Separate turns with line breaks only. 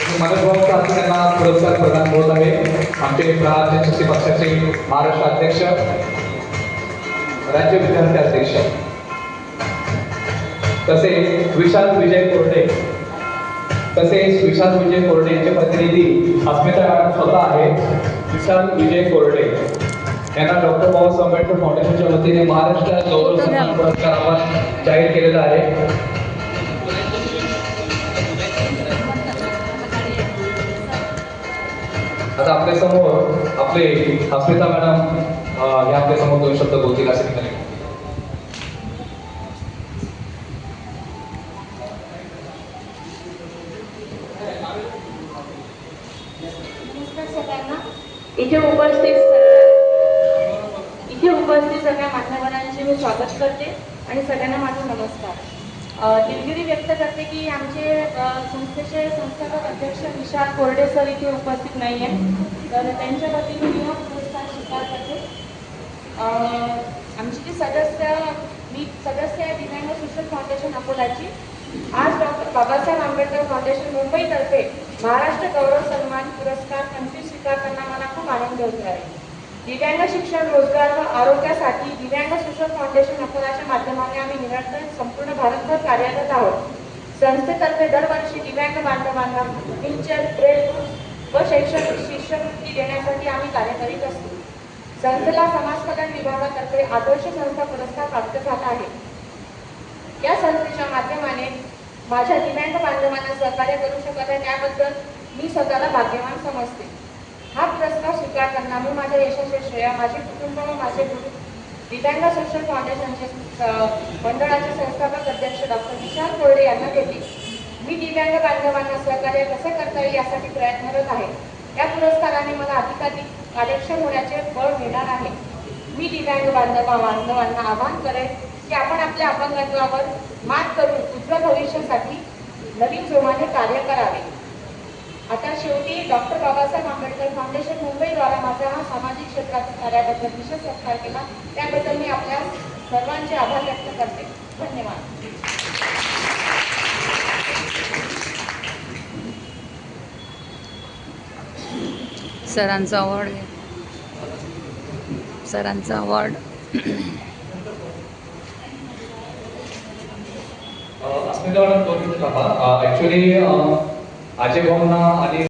मनोज भाऊ आज त्यांना पुरस्कार प्रदान होत आहे। आमचे प्रहार जनशक्ती पक्षाचे महाराष्ट्र अध्यक्ष, राज्य विद्यार्थी अध्यक्ष तसेच विशाल विजय कोरडे यांचे प्रतिनिधी अस्मिता मॅडम स्वतः आहेत। विशाल विजय कोरडे यांना डॉक्टर बाबासाहेब आंबेडकर फाउंडेशनच्या वतीने महाराष्ट्र गौरव सन्मान पुरस्कार आपण जाहीर केलेला आहे। आता आपल्या समोर आपले अस्मिता मॅडम हे आपल्या समोर 2 शब्द बोलतील असे ठिकाणी।
इथे उपस्थित सगळ्या मान्यवरांचे मी स्वागत करते आणि सगळ्यांना माझा नमस्कार। दिलगिरी व्यक्त करते की आमचे संस्थेचे संस्थापक अध्यक्ष विशाल कोरडे सर इथे उपस्थित नाही आहे, तर त्यांच्या वतीने मी हा पुरस्कार स्वीकार करते। आमची जी सदस्य आहे दिव्यांग शिक्षण फाउंडेशन अकोलाची। आज डॉक्टर बाबासाहेब आंबेडकर फाउंडेशन मुंबईतर्फे महाराष्ट्र गौरव सन्मान पुरस्कार 25 स्वीकारताना मला खूप आनंद होत आहे। दिव्यांग शिक्षण, रोजगार व आरोग्यासाठी दिव्यांग शिक्षण फाउंडेशन अकोलाच्या माध्यमाने आम्ही निरंतर संपूर्ण भारतभर कार्यरत आहोत। संस्थेतर्फे दरवर्षी दिव्यांग बांधवांना व्हीलचेअर, ब्रेल व शैक्षणिक शिष्यवृत्ती देण्यासाठी आम्ही कार्य करीत असतो। संस्थेला समाज कल्याण विभागातर्फे आदर्श संस्था पुरस्कार प्राप्त झाला आहे। या संस्थेच्या माध्यमाने माझ्या दिव्यांग बांधवांना सहकार्य करू शकत आहे, त्याबद्दल मी स्वतःला भाग्यवान समजते। हा पुरस्कार स्वीकारताना मी माझ्या यशाचे श्रेय माझे कुटुंब व माझे गुरु दिव्यांग शिक्षण फाउंडेशनचे मंडळाचे संस्थापक अध्यक्ष डॉक्टर विशाल कोरडे यांना देते। मी दिव्यांग बांधवांना सहकार्य कसे करता येईल यासाठी प्रयत्नरत आहे। या पुरस्काराने मला अधिकाधिक कार्यक्षम होण्याचे बळ मिळणार आहे। मी दिव्यांग बांधवांना आवाहन करेन की आपण आपल्या अपंगत्वावर मात करून उज्ज्वल भविष्यासाठी नवीन जोमाने कार्य करावे। आता शेवटी डॉक्टर बाबासाहेब आंबेडकर फाउंडेशन मुंबईद्वारा माझ्या हा सामाजिक क्षेत्रातील कार्याबद्दल विशेष सत्कार केला, त्याबद्दल मी आपल्या सर्वांचे आभार व्यक्त करते। धन्यवाद।
सरांचा अवॉर्ड
अस्मिता मॅडम 2 मिनिटं थांबा। ऍक्च्युली अजय भाऊंना आणि